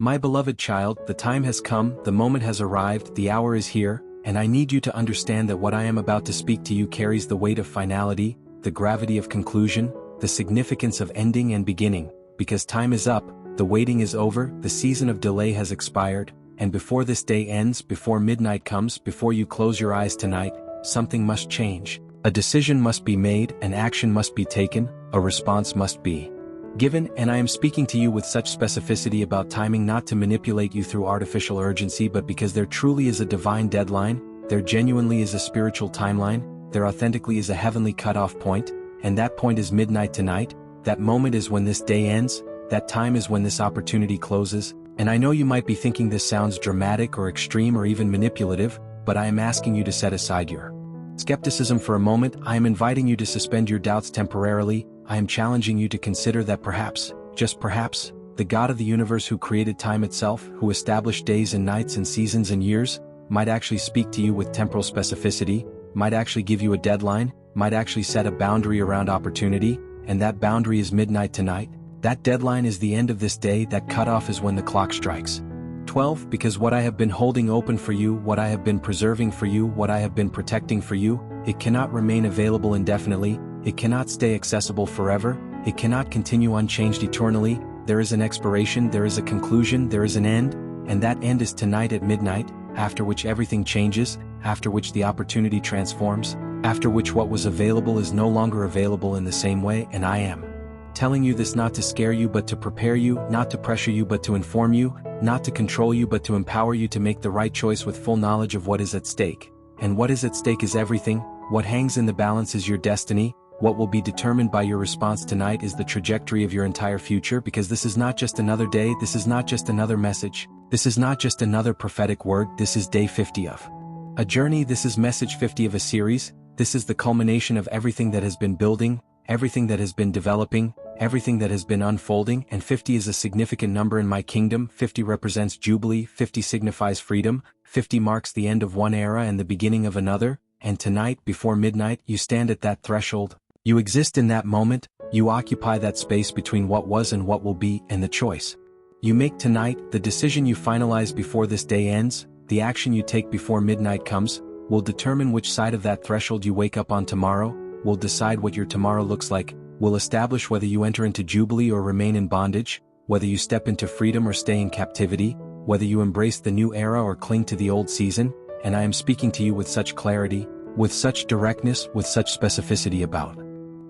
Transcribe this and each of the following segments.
My beloved child, the time has come, the moment has arrived, the hour is here, and I need you to understand that what I am about to speak to you carries the weight of finality, the gravity of conclusion, the significance of ending and beginning, because time is up, the waiting is over, the season of delay has expired, and before this day ends, before midnight comes, before you close your eyes tonight, something must change. A decision must be made, an action must be taken, a response must be given, and I am speaking to you with such specificity about timing not to manipulate you through artificial urgency but because there truly is a divine deadline, there genuinely is a spiritual timeline, there authentically is a heavenly cutoff point, and that point is midnight tonight, that moment is when this day ends, that time is when this opportunity closes, and I know you might be thinking this sounds dramatic or extreme or even manipulative, but I am asking you to set aside your skepticism for a moment. I am inviting you to suspend your doubts temporarily. I am challenging you to consider that perhaps, just perhaps, the God of the universe who created time itself, who established days and nights and seasons and years, might actually speak to you with temporal specificity, might actually give you a deadline, might actually set a boundary around opportunity, and that boundary is midnight tonight. That deadline is the end of this day, that cutoff is when the clock strikes 12, because what I have been holding open for you, what I have been preserving for you, what I have been protecting for you, it cannot remain available indefinitely, it cannot stay accessible forever, it cannot continue unchanged eternally, there is an expiration, there is a conclusion, there is an end, and that end is tonight at midnight, after which everything changes, after which the opportunity transforms, after which what was available is no longer available in the same way, and I am telling you this not to scare you but to prepare you, not to pressure you but to inform you, not to control you but to empower you to make the right choice with full knowledge of what is at stake. And what is at stake is everything, what hangs in the balance is your destiny, what will be determined by your response tonight is the trajectory of your entire future, because this is not just another day, this is not just another message, this is not just another prophetic word, this is day 50 of a journey, this is message 50 of a series, this is the culmination of everything that has been building, everything that has been developing, everything that has been unfolding, and 50 is a significant number in my kingdom. 50 represents Jubilee, 50 signifies freedom, 50 marks the end of one era and the beginning of another, and tonight, before midnight, you stand at that threshold. You exist in that moment, you occupy that space between what was and what will be, and the choice you make tonight, the decision you finalize before this day ends, the action you take before midnight comes, will determine which side of that threshold you wake up on tomorrow, will decide what your tomorrow looks like, will establish whether you enter into Jubilee or remain in bondage, whether you step into freedom or stay in captivity, whether you embrace the new era or cling to the old season, and I am speaking to you with such clarity, with such directness, with such specificity about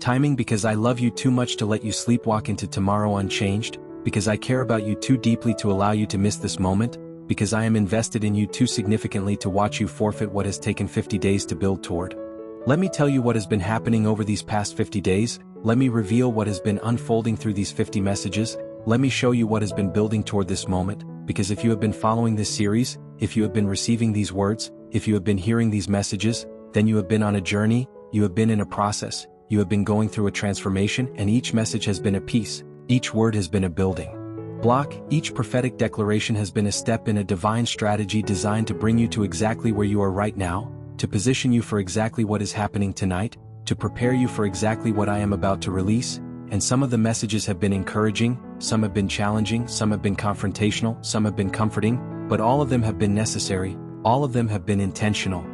timing, because I love you too much to let you sleepwalk into tomorrow unchanged, because I care about you too deeply to allow you to miss this moment, because I am invested in you too significantly to watch you forfeit what has taken 50 days to build toward. Let me tell you what has been happening over these past 50 days, let me reveal what has been unfolding through these 50 messages, let me show you what has been building toward this moment, because if you have been following this series, if you have been receiving these words, if you have been hearing these messages, then you have been on a journey, you have been in a process, you have been going through a transformation, and each message has been a piece, each word has been a building block, each prophetic declaration has been a step in a divine strategy designed to bring you to exactly where you are right now, to position you for exactly what is happening tonight, to prepare you for exactly what I am about to release, and some of the messages have been encouraging, some have been challenging, some have been confrontational, some have been comforting, but all of them have been necessary, all of them have been intentional.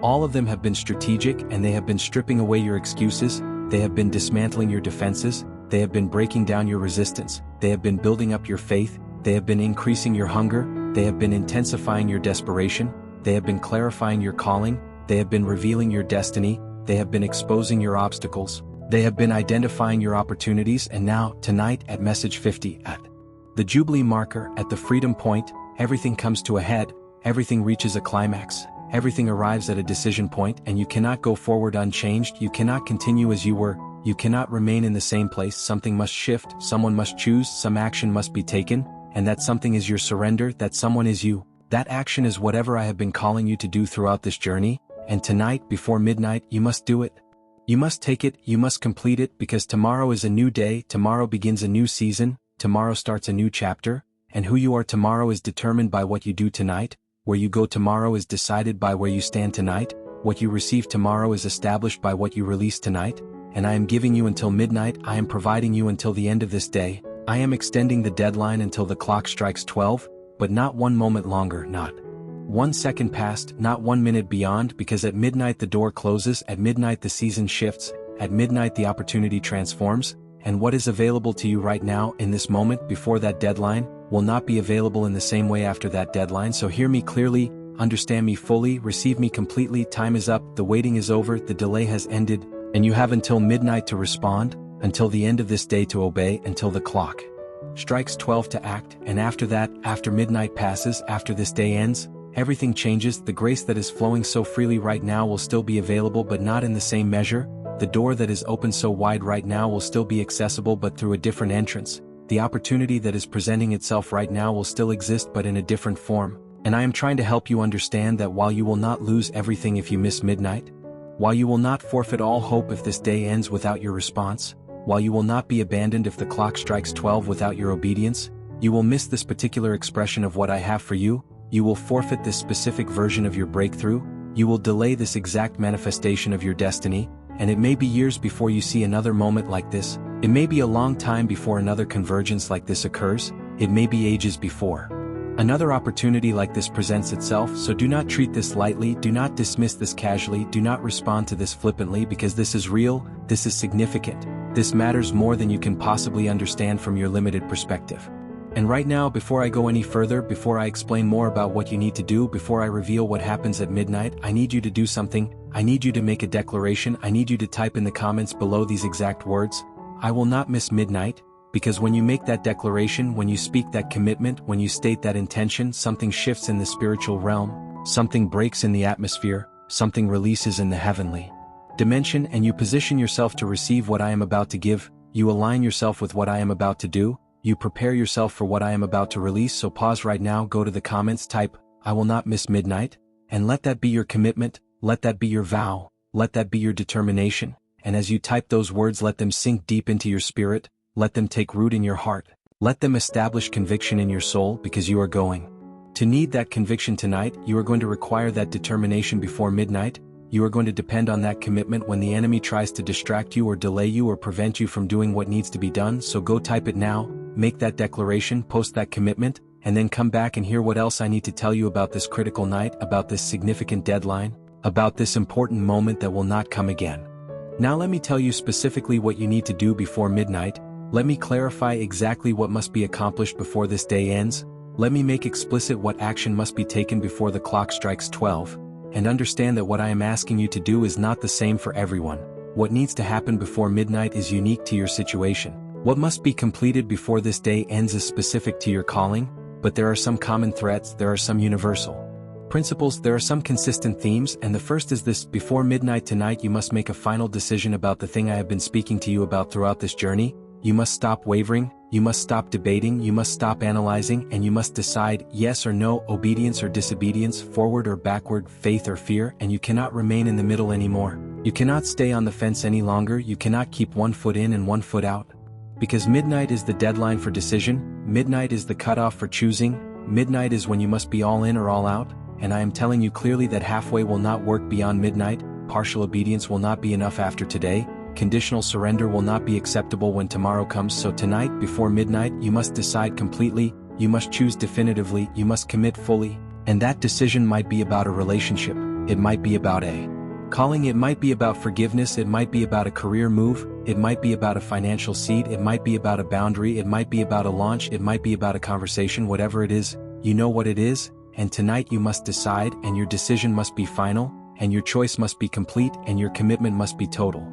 All of them have been strategic, and they have been stripping away your excuses, they have been dismantling your defenses, they have been breaking down your resistance, they have been building up your faith, they have been increasing your hunger, they have been intensifying your desperation, they have been clarifying your calling, they have been revealing your destiny, they have been exposing your obstacles, they have been identifying your opportunities, and now, tonight at message 50, at the Jubilee marker, at the freedom point, everything comes to a head, everything reaches a climax. Everything arrives at a decision point, and you cannot go forward unchanged, you cannot continue as you were, you cannot remain in the same place, something must shift, someone must choose, some action must be taken, and that something is your surrender, that someone is you. That action is whatever I have been calling you to do throughout this journey, and tonight, before midnight, you must do it. You must take it, you must complete it, because tomorrow is a new day, tomorrow begins a new season, tomorrow starts a new chapter, and who you are tomorrow is determined by what you do tonight. Where you go tomorrow is decided by where you stand tonight, what you receive tomorrow is established by what you release tonight, and I am giving you until midnight, I am providing you until the end of this day, I am extending the deadline until the clock strikes 12, but not 1 moment longer, not 1 second past, not 1 minute beyond, because at midnight the door closes, at midnight the season shifts, at midnight the opportunity transforms, and what is available to you right now in this moment before that deadline will not be available in the same way after that deadline. So hear me clearly, understand me fully, receive me completely. Time is up, the waiting is over, the delay has ended, and you have until midnight to respond, until the end of this day to obey, until the clock strikes 12 to act, and after that, after midnight passes, after this day ends, everything changes. The grace that is flowing so freely right now will still be available, but not in the same measure. The door that is open so wide right now will still be accessible, but through a different entrance. The opportunity that is presenting itself right now will still exist, but in a different form. And I am trying to help you understand that while you will not lose everything if you miss midnight, while you will not forfeit all hope if this day ends without your response, while you will not be abandoned if the clock strikes 12 without your obedience, you will miss this particular expression of what I have for you, you will forfeit this specific version of your breakthrough, you will delay this exact manifestation of your destiny, and it may be years before you see another moment like this, it may be a long time before another convergence like this occurs, it may be ages before another opportunity like this presents itself. So do not treat this lightly, do not dismiss this casually, do not respond to this flippantly, because this is real, this is significant, this matters more than you can possibly understand from your limited perspective. And right now, before I go any further, before I explain more about what you need to do, before I reveal what happens at midnight, I need you to do something. I need you to make a declaration. I need you to type in the comments below these exact words: I will not miss midnight. Because when you make that declaration, when you speak that commitment, when you state that intention, something shifts in the spiritual realm, something breaks in the atmosphere, something releases in the heavenly dimension, and you position yourself to receive what I am about to give. You align yourself with what I am about to do. You prepare yourself for what I am about to release. So pause right now, go to the comments, type, I will not miss midnight, and let that be your commitment, let that be your vow, let that be your determination, and as you type those words, let them sink deep into your spirit, let them take root in your heart, let them establish conviction in your soul, because you are going to need that conviction tonight. You are going to require that determination before midnight. You are going to depend on that commitment when the enemy tries to distract you or delay you or prevent you from doing what needs to be done. So go type it now, make that declaration, post that commitment, and then come back and hear what else I need to tell you about this critical night, about this significant deadline, about this important moment that will not come again. Now let me tell you specifically what you need to do before midnight. Let me clarify exactly what must be accomplished before this day ends. Let me make explicit what action must be taken before the clock strikes 12. And understand that what I am asking you to do is not the same for everyone. What needs to happen before midnight is unique to your situation. What must be completed before this day ends is specific to your calling, but there are some common threads, there are some universal principles, there are some consistent themes, and the first is this: before midnight tonight you must make a final decision about the thing I have been speaking to you about throughout this journey. You must stop wavering, you must stop debating, you must stop analyzing, and you must decide yes or no, obedience or disobedience, forward or backward, faith or fear, and you cannot remain in the middle anymore. You cannot stay on the fence any longer, you cannot keep one foot in and one foot out. Because midnight is the deadline for decision, midnight is the cutoff for choosing, midnight is when you must be all in or all out, and I am telling you clearly that halfway will not work beyond midnight, partial obedience will not be enough after today, conditional surrender will not be acceptable when tomorrow comes. So tonight, before midnight, you must decide completely, you must choose definitively, you must commit fully, and that decision might be about a relationship, it might be about a calling, it might be about forgiveness, it might be about a career move, it might be about a financial seed, it might be about a boundary, it might be about a launch, it might be about a conversation. Whatever it is, you know what it is, and tonight you must decide, and your decision must be final, and your choice must be complete, and your commitment must be total.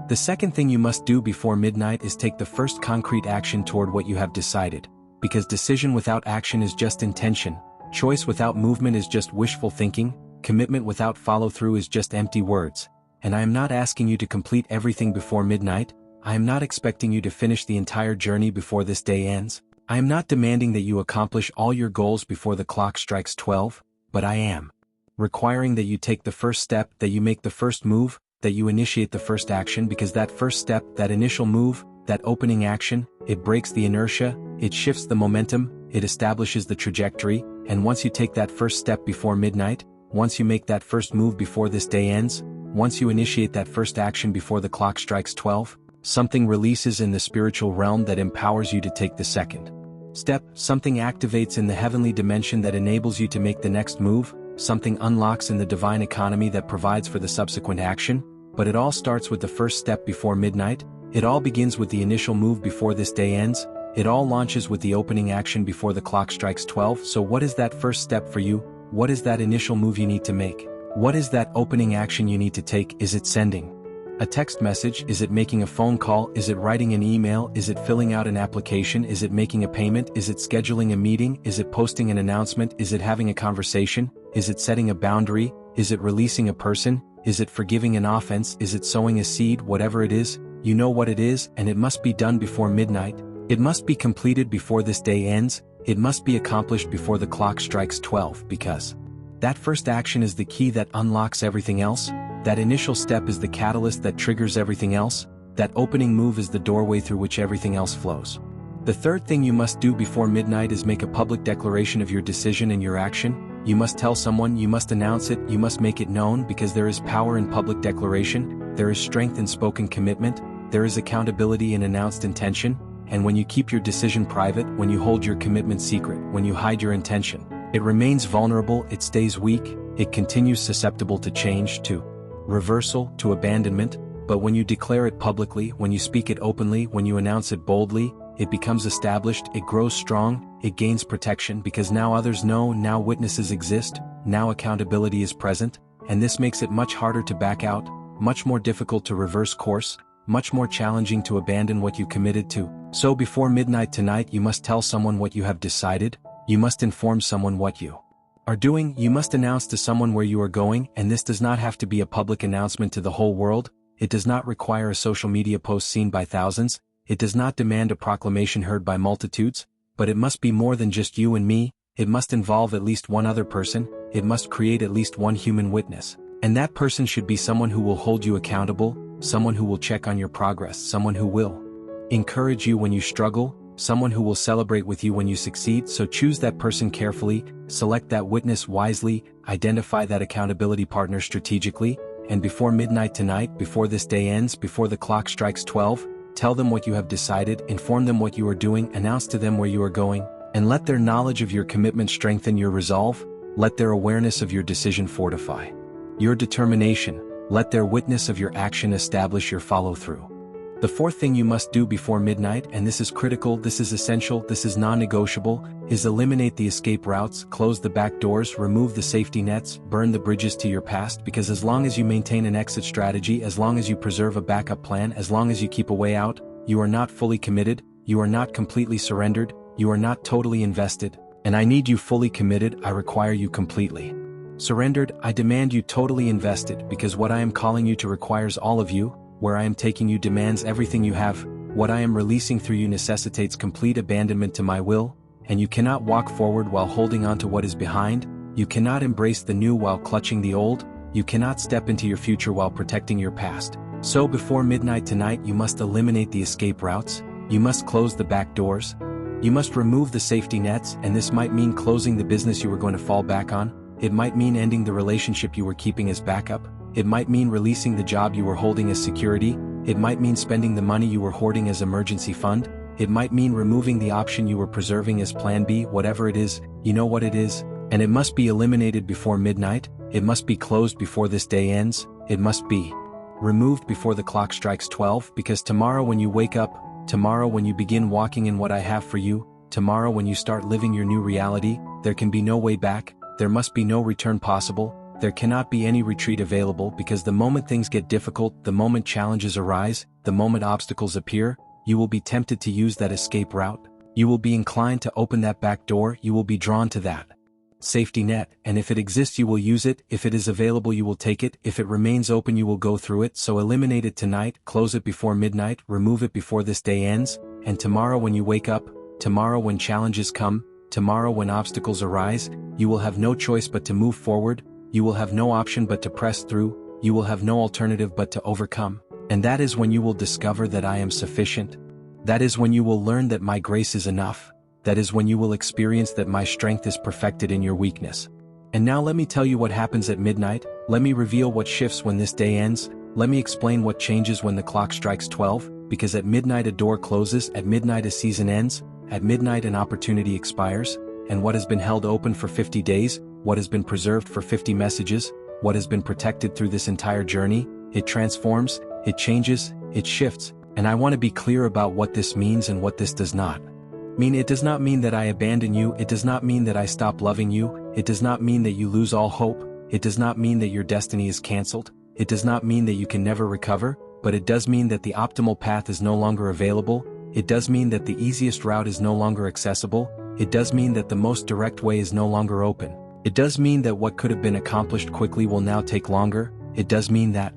The second thing you must do before midnight is take the first concrete action toward what you have decided, because decision without action is just intention, choice without movement is just wishful thinking, commitment without follow-through is just empty words. And I am not asking you to complete everything before midnight, I am not expecting you to finish the entire journey before this day ends, I am not demanding that you accomplish all your goals before the clock strikes 12, but I am requiring that you take the first step, that you make the first move, that you initiate the first action, because that first step, that initial move, that opening action, it breaks the inertia, it shifts the momentum, it establishes the trajectory, and once you take that first step before midnight, once you make that first move before this day ends, once you initiate that first action before the clock strikes 12, Something releases in the spiritual realm that empowers you to take the second step. Something activates in the heavenly dimension that enables you to make the next move. Something unlocks in the divine economy that provides for the subsequent action. But it all starts with the first step before midnight. It all begins with the initial move before this day ends. It all launches with the opening action before the clock strikes 12. So what is that first step for you? What is that initial move you need to make? What is that opening action you need to take? Is it sending a text message? Is it making a phone call? Is it writing an email? Is it filling out an application? Is it making a payment? Is it scheduling a meeting? Is it posting an announcement? Is it having a conversation? Is it setting a boundary? Is it releasing a person? Is it forgiving an offense? Is it sowing a seed? Whatever it is, you know what it is, and it must be done before midnight. It must be completed before this day ends. It must be accomplished before the clock strikes 12, because that first action is the key that unlocks everything else. That initial step is the catalyst that triggers everything else. That opening move is the doorway through which everything else flows. The third thing you must do before midnight is make a public declaration of your decision and your action. You must tell someone, you must announce it, you must make it known, because there is power in public declaration, there is strength in spoken commitment, there is accountability in announced intention, and when you keep your decision private, when you hold your commitment secret, when you hide your intention, it remains vulnerable, it stays weak, it continues susceptible to change, to reversal, to abandonment. But when you declare it publicly, when you speak it openly, when you announce it boldly, it becomes established, it grows strong, it gains protection, because now others know, now witnesses exist, now accountability is present, and this makes it much harder to back out, much more difficult to reverse course, much more challenging to abandon what you committed to. So before midnight tonight, you must tell someone what you have decided, you must inform someone what you are doing, you must announce to someone where you are going, and this does not have to be a public announcement to the whole world. It does not require a social media post seen by thousands. It does not demand a proclamation heard by multitudes, but it must be more than just you and me. It must involve at least one other person. It must create at least one human witness. And that person should be someone who will hold you accountable, someone who will check on your progress, someone who will encourage you when you struggle, someone who will celebrate with you when you succeed. So choose that person carefully, select that witness wisely, identify that accountability partner strategically, and before midnight tonight, before this day ends, before the clock strikes 12, tell them what you have decided, inform them what you are doing, announce to them where you are going, and let their knowledge of your commitment strengthen your resolve, let their awareness of your decision fortify your determination, let their witness of your action establish your follow-through. The fourth thing you must do before midnight, and this is critical, this is essential, this is non-negotiable, is eliminate the escape routes, close the back doors, remove the safety nets, burn the bridges to your past, because as long as you maintain an exit strategy, as long as you preserve a backup plan, as long as you keep a way out, you are not fully committed, you are not completely surrendered, you are not totally invested, and I need you fully committed, I require you completely surrendered, I demand you totally invested, because what I am calling you to requires all of you. Where I am taking you demands everything you have, what I am releasing through you necessitates complete abandonment to my will, and you cannot walk forward while holding on to what is behind, you cannot embrace the new while clutching the old, you cannot step into your future while protecting your past. So before midnight tonight, you must eliminate the escape routes, you must close the back doors, you must remove the safety nets, and this might mean closing the business you were going to fall back on, it might mean ending the relationship you were keeping as backup, it might mean releasing the job you were holding as security, it might mean spending the money you were hoarding as emergency fund, it might mean removing the option you were preserving as plan B, whatever it is, you know what it is, and it must be eliminated before midnight, it must be closed before this day ends, it must be removed before the clock strikes 12, because tomorrow when you wake up, tomorrow when you begin walking in what I have for you, tomorrow when you start living your new reality, there can be no way back, there must be no return possible. There cannot be any retreat available, because the moment things get difficult, the moment challenges arise, the moment obstacles appear, you will be tempted to use that escape route, you will be inclined to open that back door, you will be drawn to that safety net, and if it exists you will use it, if it is available you will take it, if it remains open you will go through it. So eliminate it tonight, close it before midnight, remove it before this day ends, and tomorrow when you wake up, tomorrow when challenges come, tomorrow when obstacles arise, you will have no choice but to move forward. You will have no option but to press through, you will have no alternative but to overcome, and that is when you will discover that I am sufficient. That is when you will learn that my grace is enough. That is when you will experience that my strength is perfected in your weakness. And now let me tell you what happens at midnight, let me reveal what shifts when this day ends, let me explain what changes when the clock strikes 12, because at midnight a door closes, at midnight a season ends, at midnight an opportunity expires, and what has been held open for 50 days, what has been preserved for 50 messages, what has been protected through this entire journey, it transforms, it changes, it shifts, and I want to be clear about what this means and what this does not mean. It does not mean that I abandon you, it does not mean that I stop loving you, it does not mean that you lose all hope, it does not mean that your destiny is cancelled, it does not mean that you can never recover, but it does mean that the optimal path is no longer available, it does mean that the easiest route is no longer accessible, it does mean that the most direct way is no longer open. It does mean that what could have been accomplished quickly will now take longer, it does mean that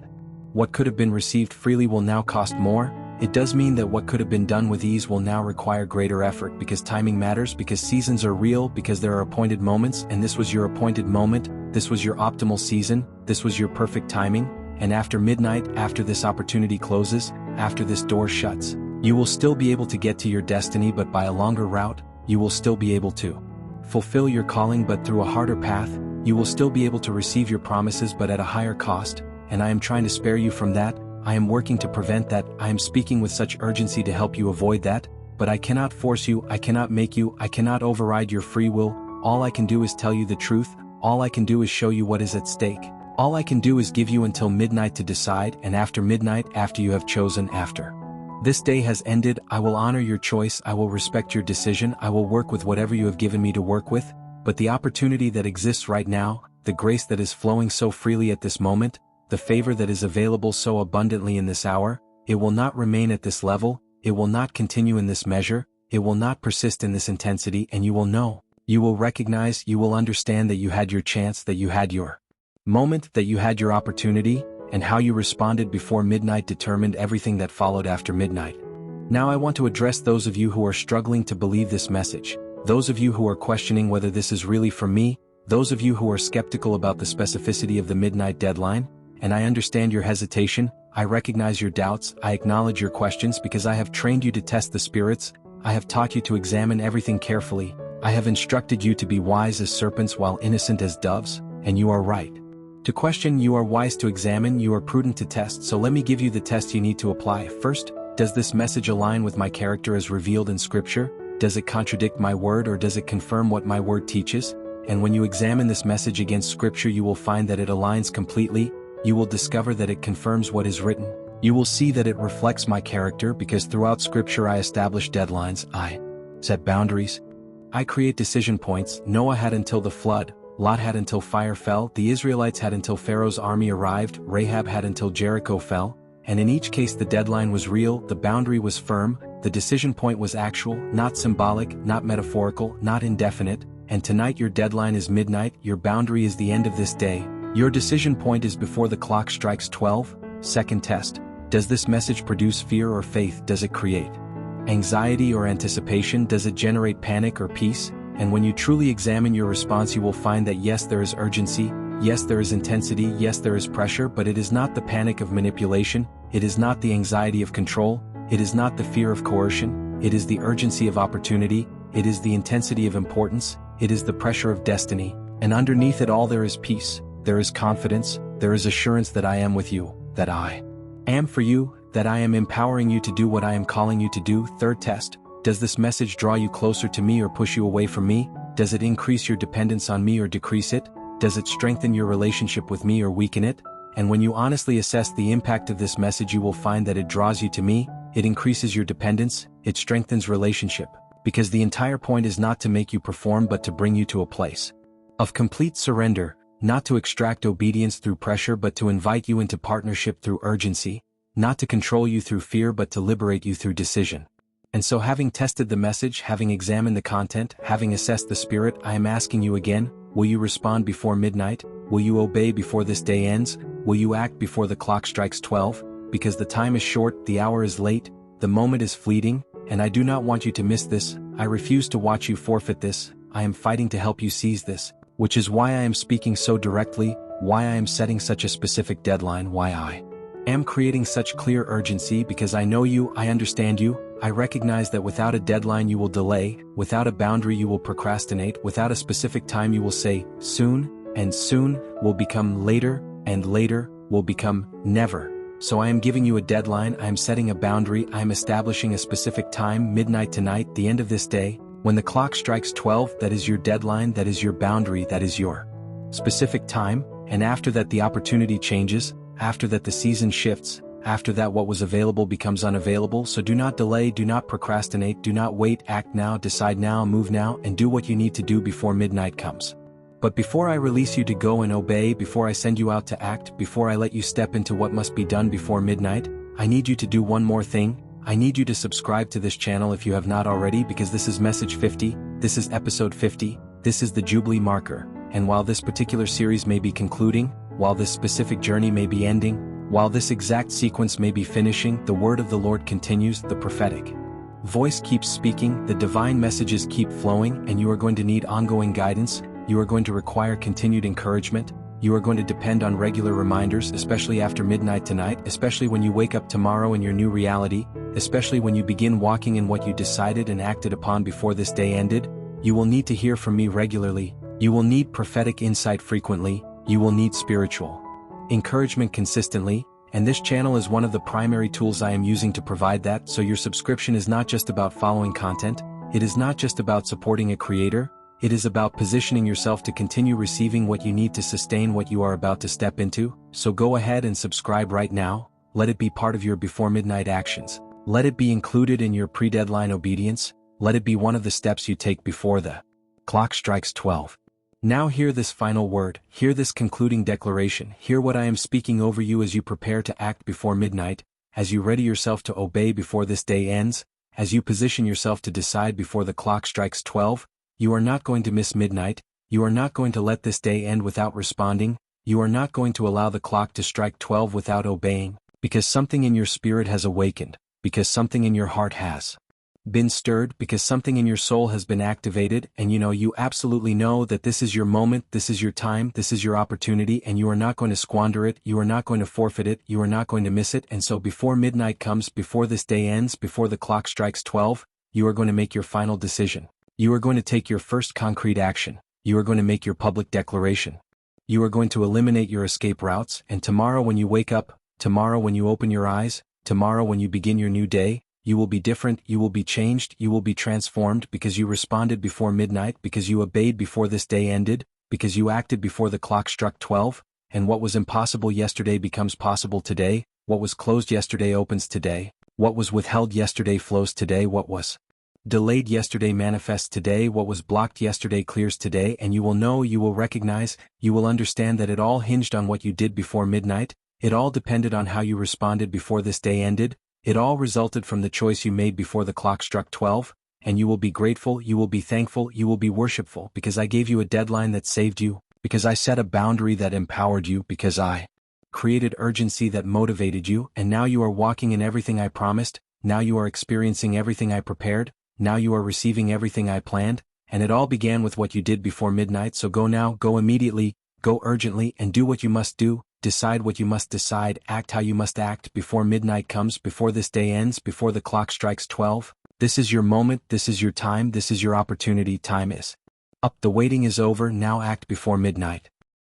what could have been received freely will now cost more, it does mean that what could have been done with ease will now require greater effort because timing matters, because seasons are real, because there are appointed moments, and this was your appointed moment, this was your optimal season, this was your perfect timing, and after midnight, after this opportunity closes, after this door shuts, you will still be able to get to your destiny, but by a longer route, you will still be able to fulfill your calling, but through a harder path, you will still be able to receive your promises, but at a higher cost, and I am trying to spare you from that, I am working to prevent that, I am speaking with such urgency to help you avoid that, but I cannot force you, I cannot make you, I cannot override your free will, all I can do is tell you the truth, all I can do is show you what is at stake, all I can do is give you until midnight to decide, and after midnight, after you have chosen, after this day has ended, I will honor your choice, I will respect your decision, I will work with whatever you have given me to work with, but the opportunity that exists right now, the grace that is flowing so freely at this moment, the favor that is available so abundantly in this hour, it will not remain at this level, it will not continue in this measure, it will not persist in this intensity, and you will know, you will recognize, you will understand that you had your chance, that you had your moment, that you had your opportunity, and how you responded before midnight determined everything that followed after midnight. Now I want to address those of you who are struggling to believe this message, those of you who are questioning whether this is really for me, those of you who are skeptical about the specificity of the midnight deadline, and I understand your hesitation, I recognize your doubts, I acknowledge your questions because I have trained you to test the spirits, I have taught you to examine everything carefully, I have instructed you to be wise as serpents while innocent as doves, and you are right. To question, you are wise to examine, you are prudent to test, so let me give you the test you need to apply. First, does this message align with my character as revealed in Scripture? Does it contradict my word or does it confirm what my word teaches? And when you examine this message against Scripture, you will find that it aligns completely, you will discover that it confirms what is written. You will see that it reflects my character because throughout Scripture I establish deadlines, I set boundaries, I create decision points. Noah had until the flood, Lot had until fire fell, the Israelites had until Pharaoh's army arrived, Rahab had until Jericho fell, and in each case the deadline was real, the boundary was firm, the decision point was actual, not symbolic, not metaphorical, not indefinite, and tonight your deadline is midnight, your boundary is the end of this day. Your decision point is before the clock strikes 12. Second test. Does this message produce fear or faith? Does it create anxiety or anticipation? Does it generate panic or peace? And when you truly examine your response, you will find that yes, there is urgency, yes, there is intensity, yes, there is pressure, but it is not the panic of manipulation, it is not the anxiety of control, it is not the fear of coercion, it is the urgency of opportunity, it is the intensity of importance, it is the pressure of destiny, and underneath it all there is peace. There is confidence, there is assurance that I am with you, that I am for you, that I am empowering you to do what I am calling you to do. Third test. Does this message draw you closer to me or push you away from me? Does it increase your dependence on me or decrease it? Does it strengthen your relationship with me or weaken it? And when you honestly assess the impact of this message, you will find that it draws you to me, it increases your dependence, it strengthens relationship. Because the entire point is not to make you perform but to bring you to a place of complete surrender. Not to extract obedience through pressure but to invite you into partnership through urgency, not to control you through fear but to liberate you through decision. And so having tested the message, having examined the content, having assessed the spirit, I am asking you again, will you respond before midnight? Will you obey before this day ends? Will you act before the clock strikes 12? Because the time is short, the hour is late, the moment is fleeting, and I do not want you to miss this, I refuse to watch you forfeit this, I am fighting to help you seize this. Which is why I am speaking so directly, why I am setting such a specific deadline, why I am creating such clear urgency because I know you, I understand you, I recognize that without a deadline you will delay, without a boundary you will procrastinate, without a specific time you will say, soon, and soon will become later, and later will become never. So I am giving you a deadline, I am setting a boundary, I am establishing a specific time, midnight tonight, the end of this day. When the clock strikes 12, that is your deadline, that is your boundary, that is your specific time, and after that the opportunity changes, after that the season shifts, after that what was available becomes unavailable. So do not delay, do not procrastinate, do not wait, act now, decide now, move now, and do what you need to do before midnight comes. But before I release you to go and obey, before I send you out to act, before I let you step into what must be done before midnight, I need you to do one more thing. I need you to subscribe to this channel if you have not already, because this is message 50, this is episode 50, this is the Jubilee marker, and while this particular series may be concluding, while this specific journey may be ending, while this exact sequence may be finishing, the word of the Lord continues, the prophetic voice keeps speaking, the divine messages keep flowing, and you are going to need ongoing guidance, you are going to require continued encouragement, you are going to depend on regular reminders, especially after midnight tonight, especially when you wake up tomorrow in your new reality, especially when you begin walking in what you decided and acted upon before this day ended. You will need to hear from me regularly, you will need prophetic insight frequently, you will need spiritual encouragement consistently, and this channel is one of the primary tools I am using to provide that. So your subscription is not just about following content, it is not just about supporting a creator, it is about positioning yourself to continue receiving what you need to sustain what you are about to step into. So go ahead and subscribe right now, let it be part of your before midnight actions, let it be included in your pre-deadline obedience, let it be one of the steps you take before the clock strikes 12. Now hear this final word, hear this concluding declaration, hear what I am speaking over you as you prepare to act before midnight, as you ready yourself to obey before this day ends, as you position yourself to decide before the clock strikes 12. You are not going to miss midnight, you are not going to let this day end without responding, you are not going to allow the clock to strike 12 without obeying, because something in your spirit has awakened, because something in your heart has been stirred, because something in your soul has been activated, and you absolutely know that this is your moment, this is your time, this is your opportunity, and you are not going to squander it, you are not going to forfeit it, you are not going to miss it. And so before midnight comes, before this day ends, before the clock strikes 12, you are going to make your final decision. You are going to take your first concrete action, you are going to make your public declaration. You are going to eliminate your escape routes, and tomorrow when you wake up, tomorrow when you open your eyes, tomorrow when you begin your new day, you will be different, you will be changed, you will be transformed, because you responded before midnight, because you obeyed before this day ended, because you acted before the clock struck 12, and what was impossible yesterday becomes possible today, what was closed yesterday opens today, what was withheld yesterday flows today, what was delayed yesterday manifests today, what was blocked yesterday clears today, and you will know, you will recognize, you will understand that it all hinged on what you did before midnight, it all depended on how you responded before this day ended, it all resulted from the choice you made before the clock struck 12, and you will be grateful, you will be thankful, you will be worshipful, because I gave you a deadline that saved you, because I set a boundary that empowered you, because I created urgency that motivated you, and now you are walking in everything I promised, now you are experiencing everything I prepared, now you are receiving everything I planned, and it all began with what you did before midnight. So go now, go immediately, go urgently, and do what you must do, decide what you must decide, act how you must act before midnight comes, before this day ends, before the clock strikes 12. This is your moment, this is your time, this is your opportunity, time is up, the waiting is over, now act before midnight.